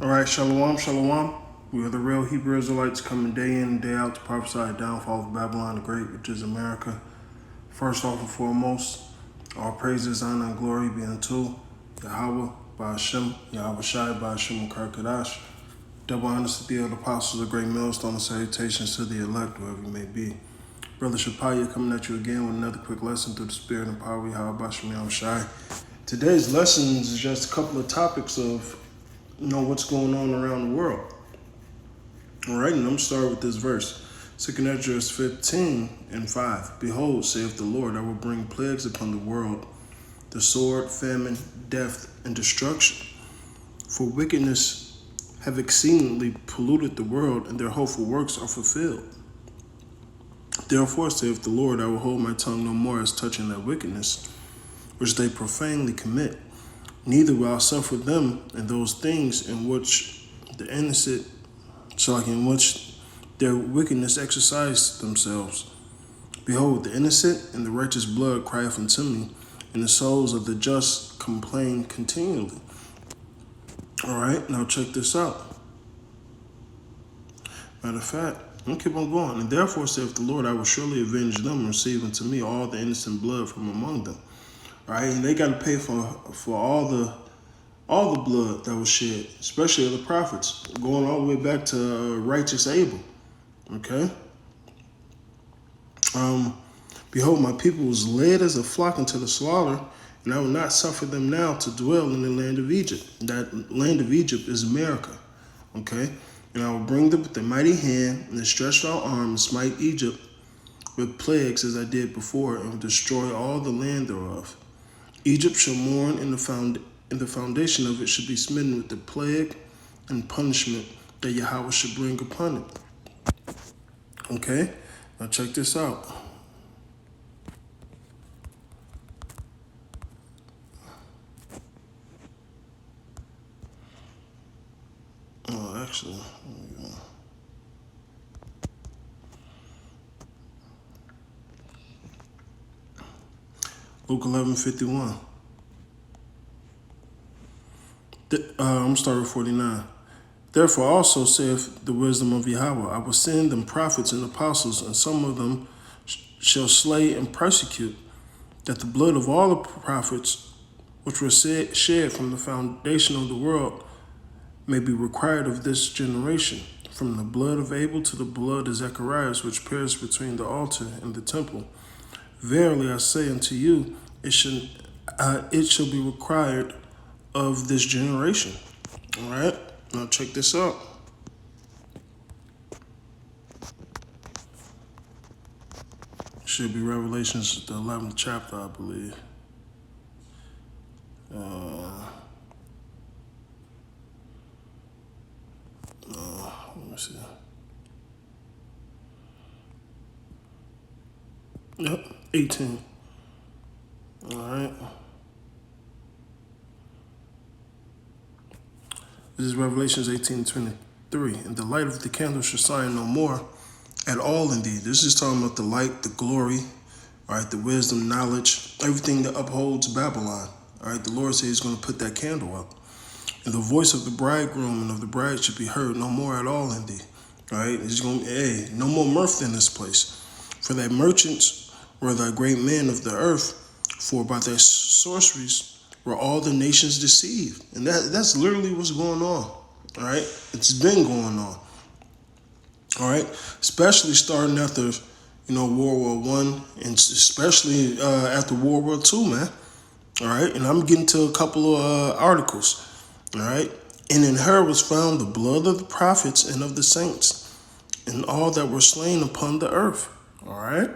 All right, shalom, shalom. We are the real Hebrew Israelites coming day in and day out to prophesy the downfall of Babylon the Great, which is America. First off and foremost, all praises, honor, and glory be unto Yahweh, Ba'ashem, Yahweh Shai, Ba'ashem, Karkadash. Double honors to the other apostles, a great millstone, and salutations to the elect, wherever you may be. Brother Shapaya coming at you again with another quick lesson through the spirit and power of Yahweh, Ba'ashem, Yahweh Shai. Today's lessons is just a couple of topics of what's going on around the world. All right, and I'm going to start with this verse. 2 Ezra 15:5. Behold, saith the Lord, I will bring plagues upon the world, the sword, famine, death, and destruction. For wickedness have exceedingly polluted the world, and their hopeful works are fulfilled. Therefore, saith the Lord, I will hold my tongue no more as touching that wickedness, which they profanely commit. Neither will I suffer them in those things in which the innocent, in which their wickedness exercise themselves. Behold, the innocent and the righteous blood crieth unto me, and the souls of the just complain continually. All right, now check this out. Matter of fact, I'm going to keep on going. And therefore, saith the Lord, I will surely avenge them and receive unto me all the innocent blood from among them. All right, and they got to pay for all the blood that was shed, especially of the prophets, going all the way back to righteous Abel. Okay. Behold, my people was led as a flock into the slaughter, and I will not suffer them now to dwell in the land of Egypt. That land of Egypt is America. Okay. And I will bring them with a mighty hand and a stretched out arm and smite Egypt with plagues as I did before, and will destroy all the land thereof. Egypt shall mourn, and the foundation of it should be smitten with the plague and punishment that Yahweh should bring upon it. Okay, now check this out. Oh, actually, there we go. Luke 11:51. I'm starting with 49. Therefore also saith the wisdom of Yahweh, I will send them prophets and apostles, and some of them shall slay and persecute, that the blood of all the prophets which were shed from the foundation of the world may be required of this generation, from the blood of Abel to the blood of Zacharias, which perished between the altar and the temple. Verily I say unto you, it shall be required of this generation. All right, now check this out. Should be Revelations, the 11th chapter, I believe. Let me see. Yep, 18. All right. This is Revelations 18:23. And the light of the candle shall shine no more at all in thee. This is talking about the light, the glory, all right, the wisdom, knowledge, everything that upholds Babylon. All right, the Lord says he's going to put that candle up. And the voice of the bridegroom and of the bride should be heard no more at all in thee. All right, he's going to, no more mirth in this place. For thy merchants were thy great men of the earth, for by thy sorceries were all the nations deceived. And that's literally what's going on. All right, it's been going on. All right, especially starting after, World War I, and especially after World War II, man. All right, and I'm getting to a couple of articles. All right, and in her was found the blood of the prophets and of the saints, and all that were slain upon the earth. All right,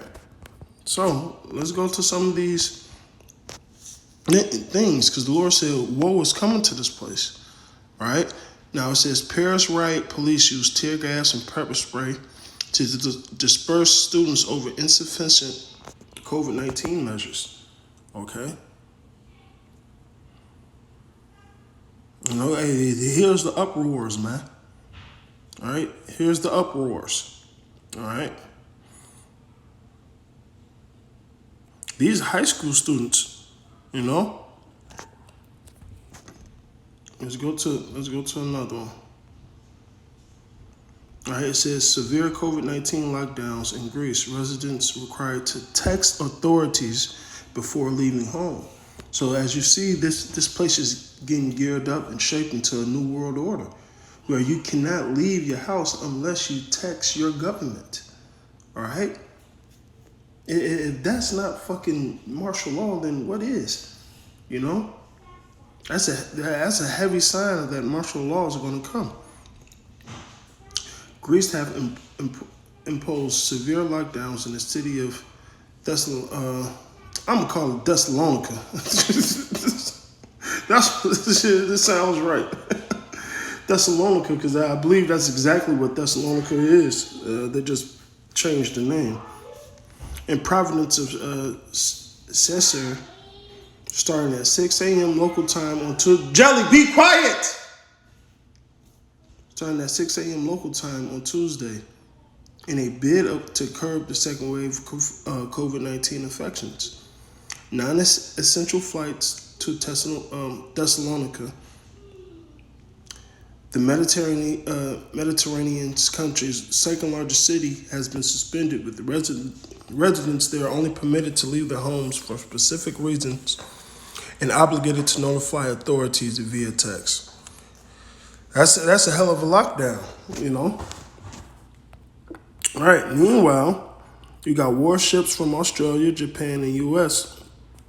so let's go to some of these things, because the Lord said woe is coming to this place. All right, now it says Paris riot police use tear gas and pepper spray to disperse students over insufficient COVID-19 measures. Okay. Hey, here's the uproars, man. All right, here's the uproars. All right. These high school students, Let's go to another one. All right, it says severe COVID-19 lockdowns in Greece. Residents required to text authorities before leaving home. So as you see, this place is getting geared up and shaped into a new world order, where you cannot leave your house unless you text your government. All right. If that's not fucking martial law, then what is? You know, that's a heavy sign that martial laws are going to come. Greece have imposed severe lockdowns in the city of I'm gonna call it Thessalonica. This sounds right. Thessalonica, because I believe that's exactly what Thessalonica is. They just changed the name. In Providence of Caesar, starting at 6 a.m. local time on Tuesday. Jelly, be quiet! Starting at 6 a.m. local time on Tuesday, in a bid to curb the second wave of COVID-19 infections. Non-essential flights to Thessalonica, the Mediterranean country's second largest city, has been suspended, with the residents there only permitted to leave their homes for specific reasons and obligated to notify authorities via text. That's a hell of a lockdown, you know. All right. Meanwhile, you got warships from Australia, Japan, and U.S.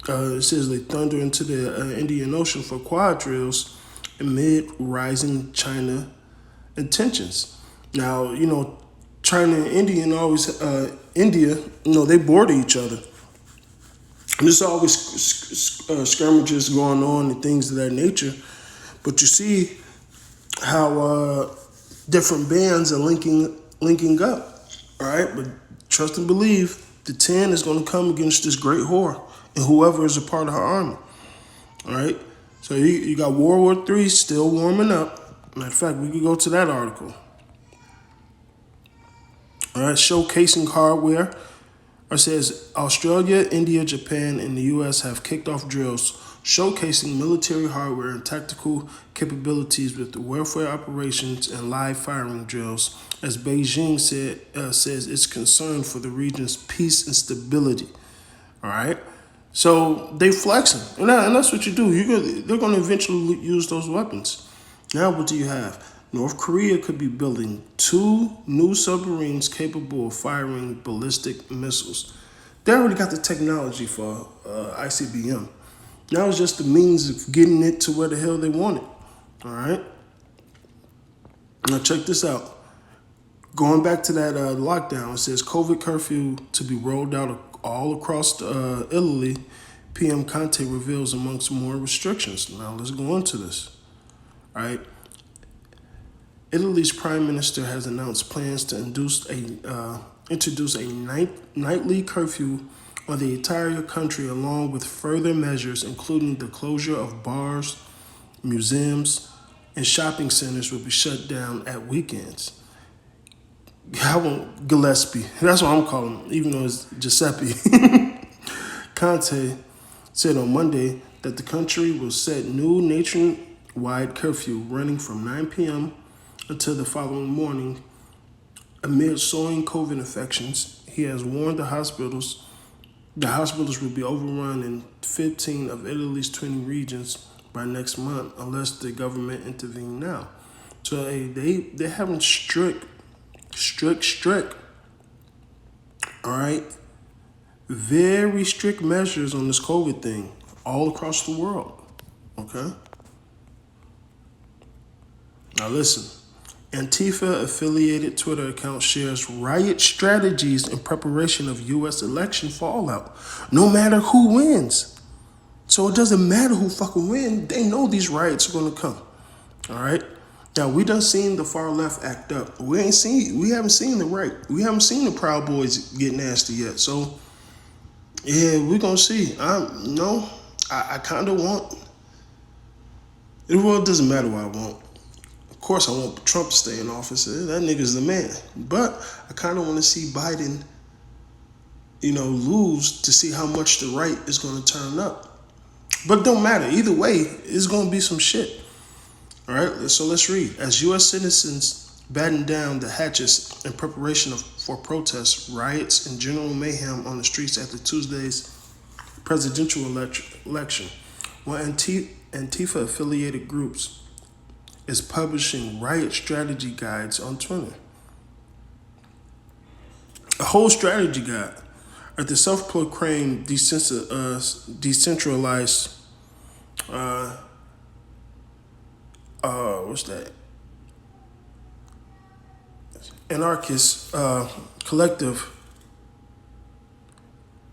It says they thunder into the Indian Ocean for quad drills amid rising China tensions. Now, you know, China and India, you know, they border each other. And there's always skirmishes going on and things of that nature. But you see how different bands are linking up. All right, but trust and believe, the 10 is going to come against this great whore and whoever is a part of her army. All right, so you got World War III still warming up. Matter of fact, we could go to that article. All right, showcasing hardware. It says Australia, India, Japan, and the U.S. have kicked off drills showcasing military hardware and tactical capabilities with the warfare operations and live firing drills, as Beijing says it's concerned for the region's peace and stability. All right, so they flexing, and that's what you do. They're going to eventually use those weapons. Now, what do you have? North Korea could be building 2 new submarines capable of firing ballistic missiles. They already got the technology for ICBM. Now it's just the means of getting it to where the hell they want it. All right? Now check this out. Going back to that lockdown, it says COVID curfew to be rolled out all across Italy. PM Conte reveals amongst more restrictions. Now let's go into this. All right? Italy's prime minister has announced plans to introduce a nightly curfew on the entire country, along with further measures including the closure of bars, museums, and shopping centers will be shut down at weekends. Gillespie, that's what I'm calling him, even though it's Giuseppe. Conte said on Monday that the country will set new nationwide curfew running from 9 p.m. until the following morning. Amid soaring COVID infections, he has warned the hospitals will be overrun in 15 of Italy's 20 regions by next month unless the government intervene now. So they're having strict, all right, very strict measures on this COVID thing all across the world, okay? Now listen. Antifa-affiliated Twitter account shares riot strategies in preparation of U.S. election fallout, no matter who wins. So it doesn't matter who fucking wins. They know these riots are going to come. All right? Now, we done seen the far left act up. We haven't seen the right. We haven't seen the Proud Boys get nasty yet. So, yeah, we're going to see. I kind of want... Well, it doesn't matter what I want. Of course, I want Trump to stay in office. That nigga's the man. But I kind of want to see Biden, lose to see how much the right is going to turn up. But it don't matter. Either way, it's going to be some shit. All right, so let's read. As U.S. citizens batten down the hatches in preparation for protests, riots, and general mayhem on the streets after Tuesday's presidential election, one Antifa-affiliated groups is publishing riot strategy guides on Twitter. A whole strategy guide at the self-proclaimed decentralized what's that? Anarchist collective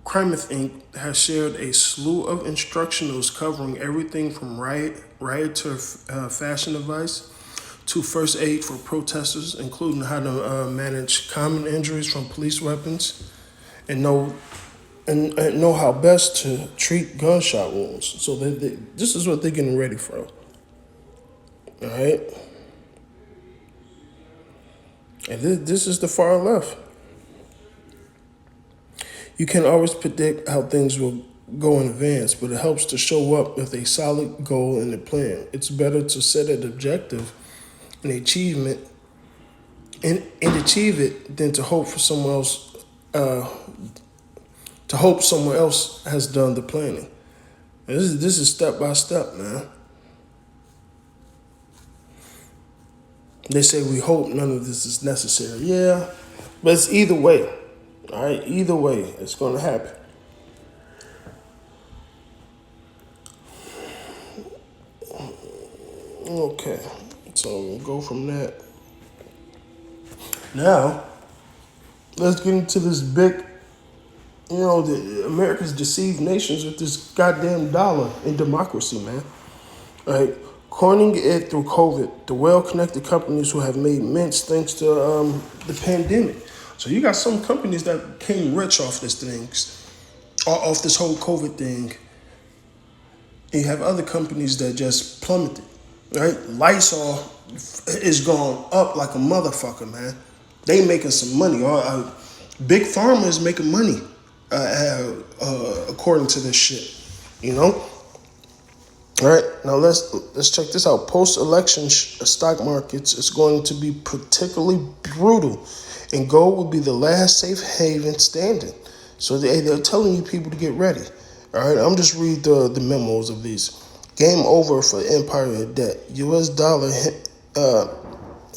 Crimeth Inc. has shared a slew of instructionals covering everything from rioter fashion advice to first aid for protesters, including how to manage common injuries from police weapons and know how best to treat gunshot wounds. So this is what they're getting ready for. All right, and this is the far left. You can always predict how things will go in advance, but it helps to show up with a solid goal and a plan. It's better to set an objective and achievement and achieve it than to hope for someone else. To hope someone else has done the planning. And this is step by step, man. They say we hope none of this is necessary. Yeah, but it's either way. All right, either way, it's going to happen. Okay, so we'll go from that. Now, let's get into this big, the America's deceived nations with this goddamn dollar in democracy, man. All right, cornering it through COVID, the well-connected companies who have made mints thanks to the pandemic. So you got some companies that came rich off off this whole COVID thing. And you have other companies that just plummeted, right? Lysol is going up like a motherfucker, man. They making some money. Big Pharma is making money, according to this shit, All right, now let's check this out. Post-election stock markets is going to be particularly brutal, and gold will be the last safe haven standing. So they're telling you people to get ready. All right, I'm just read the memos of these. Game over for empire of debt. U.S. dollar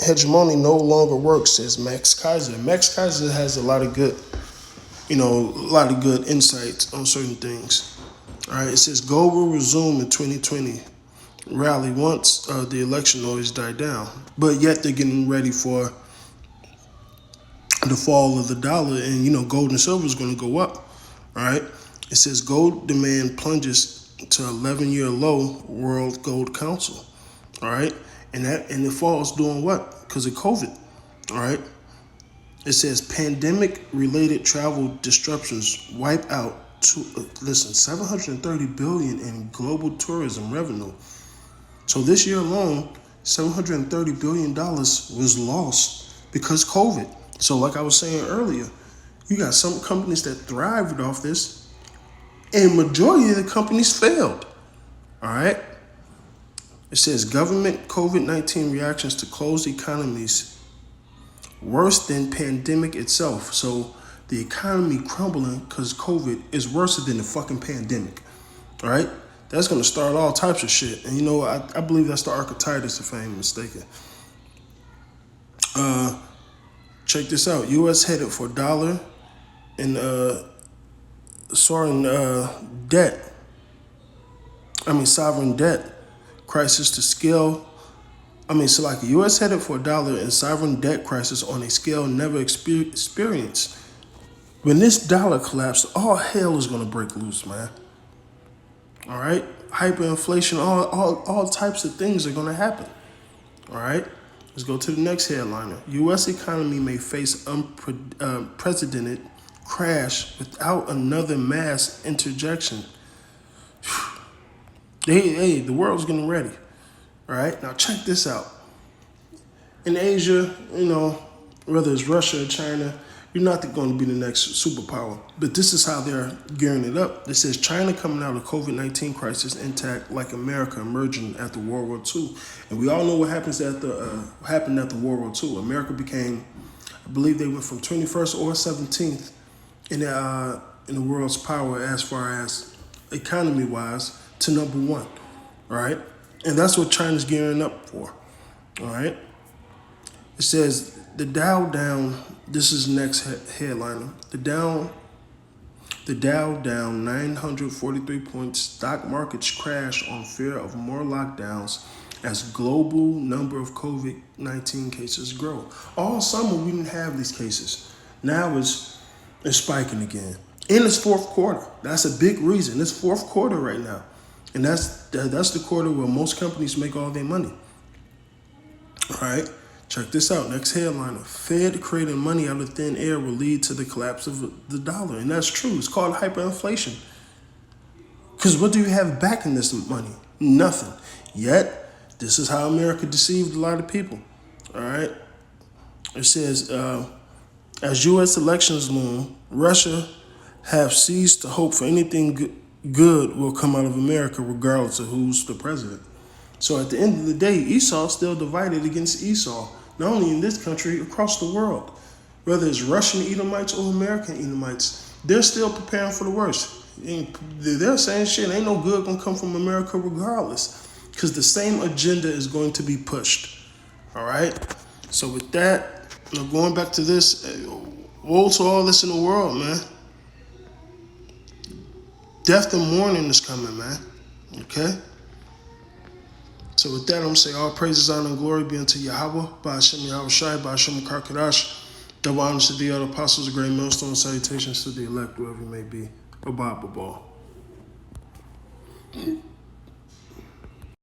hegemony no longer works, says Max Kaiser. Max Kaiser has a lot of good insights on certain things. All right, it says gold will resume in 2020 rally once the election noise died down, but yet they're getting ready for the fall of the dollar, and gold and silver is going to go up. All right, it says gold demand plunges to 11-year low, World Gold Council. All right, and it falls doing what? Because of COVID. All right, it says pandemic-related travel disruptions wipe out. $730 billion in global tourism revenue. So this year alone, $730 billion was lost because COVID. So like I was saying earlier, you got some companies that thrived off this, and majority of the companies failed. All right. It says government COVID-19 reactions to closed economies worse than pandemic itself. So the economy crumbling because COVID is worse than the fucking pandemic. All right? That's going to start all types of shit. And I believe that's the archetypus, if I ain't mistaken. Check this out. U.S. headed for dollar and sovereign debt crisis to scale. U.S. headed for a dollar and sovereign debt crisis on a scale never experienced. When this dollar collapses, all hell is going to break loose, man. All right? Hyperinflation, all types of things are going to happen. All right? Let's go to the next headliner. U.S. economy may face unprecedented crash without another mass interjection. The world's getting ready. All right? Now check this out. In Asia, whether it's Russia or China, You're not going to be the next superpower. But this is how they're gearing it up. It says China coming out of the COVID-19 crisis intact, like America emerging after World War II. And we all know what happened after World War II. America became, I believe they went from 21st or 17th in the world's power as far as economy-wise to number one. All right? And that's what China's gearing up for. All right? It says the Dow down, this is next headliner. The Dow down 943 points. Stock markets crash on fear of more lockdowns as global number of COVID-19 cases grow. All summer we didn't have these cases. Now it's spiking again. In its fourth quarter. That's a big reason. It's fourth quarter right now. And that's the quarter where most companies make all their money. All right? Check this out. Next headliner. Fed creating money out of thin air will lead to the collapse of the dollar. And that's true. It's called hyperinflation. Because what do you have backing this money? Nothing. Yet, this is how America deceived a lot of people. All right? It says, as U.S. elections loom, Russia have ceased to hope for anything good will come out of America, regardless of who's the president. So at the end of the day, Esau's still divided against Esau, not only in this country, across the world. Whether it's Russian Edomites or American Edomites, they're still preparing for the worst. They're saying shit, ain't no good gonna come from America regardless, because the same agenda is going to be pushed. All right? So with that, going back to this, woe to all this in the world, man. Death and mourning is coming, man. Okay? So with that, I'm going to say all praises, honor, and glory be unto Yahweh, by Hashem Yahweh Shai, by Hashem Karkadash. Double honors to the other apostles, a great millstone, salutations to the elect, whoever you may be. Bye-bye, bye-bye.